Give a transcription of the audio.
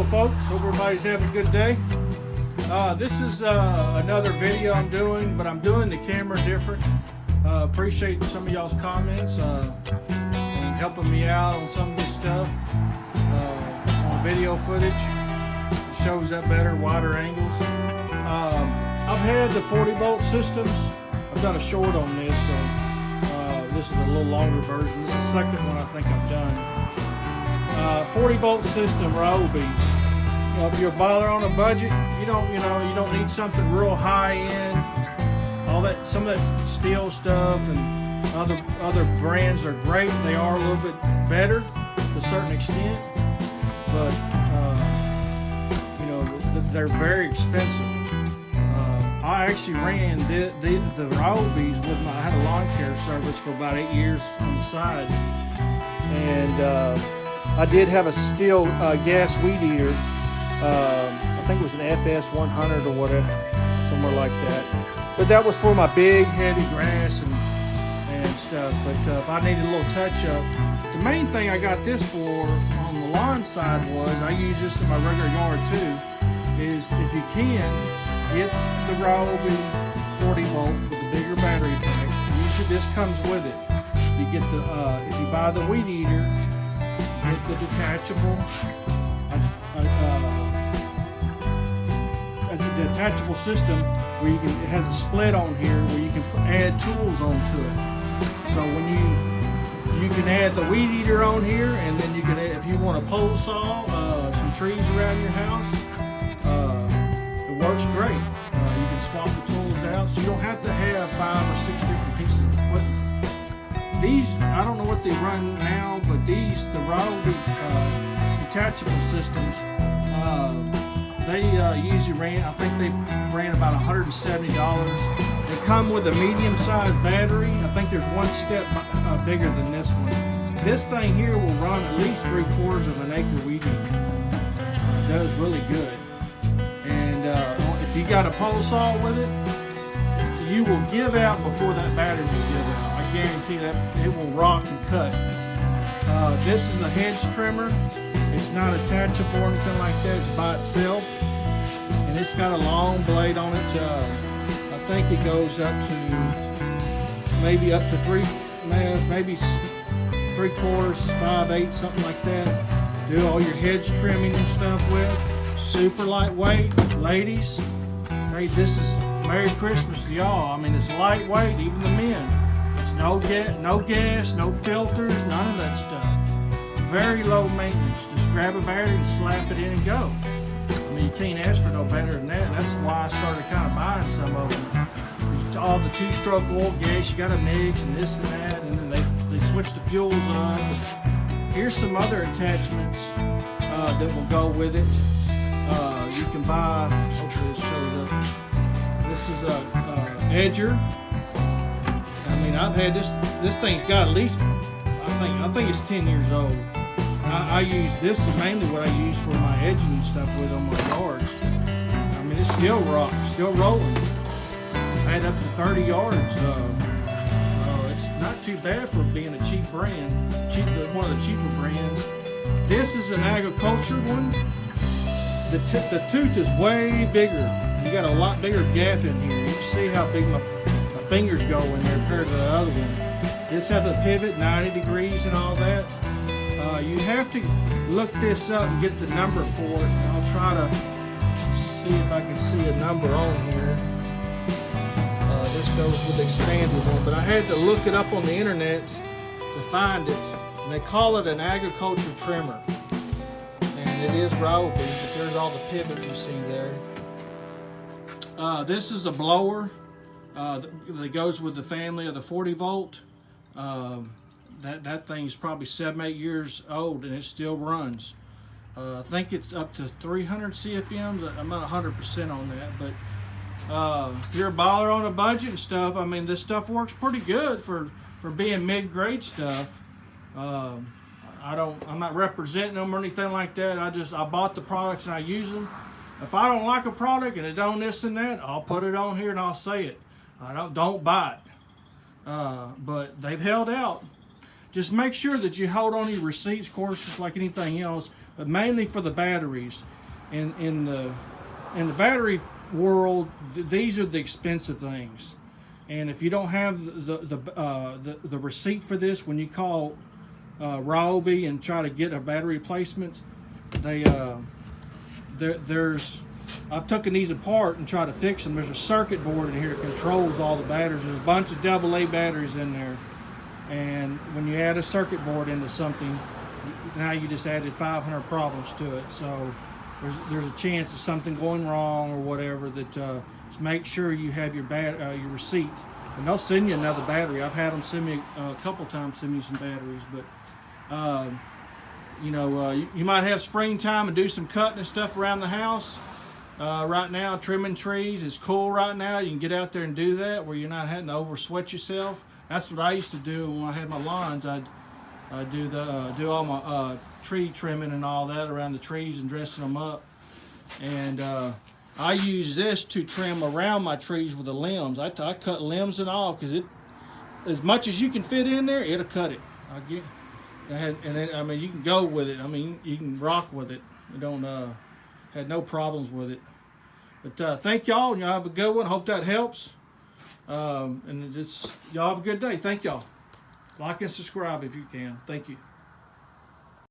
Hello folks, hope everybody's having a good day. This is another video I'm doing, but I'm doing the camera different. Appreciate some of y'all's comments and helping me out on some of this stuff on video footage. It shows up better, wider angles. I've had the 40 volt systems. I've done a short on this, so this is a little longer version. This is the second one I think I've done. 40 volt system, Ryobi. You know, if you're bothered on a budget, you don't need something real high end. All that, some of that steel stuff and other brands are great. They are a little bit better to a certain extent, but they're very expensive. I actually ran the Ryobis with I had a lawn care service for about 8 years on the side, and I did have a steel gas weed eater. I think it was an FS 100 or whatever, somewhere like that. But that was for my big, heavy grass and stuff. But if I needed a little touch-up, the main thing I got this for on the lawn side was, I use this in my regular yard too, is if you can, get the Ryobi 40 volt with the bigger battery pack. Usually this comes with it. You get the, if you buy the weed eater, get the detachable system where you can, it has a split on here where you can add tools onto it. So when you can add the weed eater on here, and then you can add, if you want a pole saw, some trees around your house, it works great. You can swap the tools out, so you don't have to have 5 or 6 different pieces of equipment. These, I don't know what they run now, but these, the Ryobi detachable systems, they usually ran, I think they ran about $170. They come with a medium-sized battery. I think there's one step bigger than this one. This thing here will run at least 3/4 of an acre weed eater. It does really good. And if you got a pole saw with it, you will give out before that battery will give out. I guarantee that it will rock and cut. This is a hedge trimmer. It's not attachable or anything like that. It's by itself, and it's got a long blade on it. I think it goes up to maybe up to maybe 3/4, 5/8, something like that. Do all your hedge trimming and stuff with. Super lightweight, ladies. Hey, this is Merry Christmas to y'all. I mean, it's lightweight, even the men. It's no gas, no filters, none of that stuff. Very low maintenance. Just grab a battery and slap it in and go. I mean, you can't ask for no better than that. That's why I started kind of buying some of them. All the 2-stroke oil gas, you got to mix and this and that, and then they switch the fuels up. Here's some other attachments that will go with it. You can buy, hopefully this shows up. This is a edger. I mean, I've had this thing's got at least, I think it's 10 years old. I use this is mainly what I use for my edging and stuff with on my yards. I mean, it's still rocks, still rolling. I had up to 30 yards. It's not too bad for being a cheap brand, one of the cheaper brands. This is an agriculture one. The tooth is way bigger. You got a lot bigger gap in here. You can see how big my fingers go in there compared to the other one. This has a pivot, 90 degrees and all that. You have to look this up and get the number for it. I'll try to see if I can see a number on here. This goes with the expanded one, but I had to look it up on the internet to find it. And they call it an agriculture trimmer. And it is Ryobi, but there's all the pivots you see there. This is a blower that goes with the family of the 40 volt. That thing's probably 7-8 years old and it still runs. I think it's up to 300 CFMs. I'm not 100% on that, but if you're a baller on a budget and stuff, I mean, this stuff works pretty good for being mid-grade stuff. I'm not representing them or anything like that. I bought the products and I use them. If I don't like a product and it don't this and that, I'll put it on here and I'll say it. Don't buy it. But they've held out. Just make sure that you hold on to your receipts, of course, just like anything else. but mainly for the batteries. In the battery world, these are the expensive things. And if you don't have the receipt for this, when you call Ryobi and try to get a battery replacement, I've taken these apart and tried to fix them. There's a circuit board in here that controls all the batteries. There's a bunch of AA batteries in there, and when you add a circuit board into something, now you just added 500 problems to it. So there's a chance of something going wrong or whatever. That just make sure you have your receipt, and they'll send you another battery. I've had them send me a couple times, send me some batteries, but you might have springtime and do some cutting and stuff around the house. Right now, trimming trees is cool right now. You can get out there and do that where you're not having to over sweat yourself. That's what I used to do when I had my lawns. I'd do all my tree trimming and all that around the trees and dressing them up. And I use this to trim around my trees with the limbs. I cut limbs and all, because as much as you can fit in there, it'll cut it. You can go with it. I mean, you can rock with it. You don't had no problems with it. But thank y'all. Y'all have a good one. Hope that helps. And y'all have a good day. Thank y'all. Like and subscribe if you can. Thank you.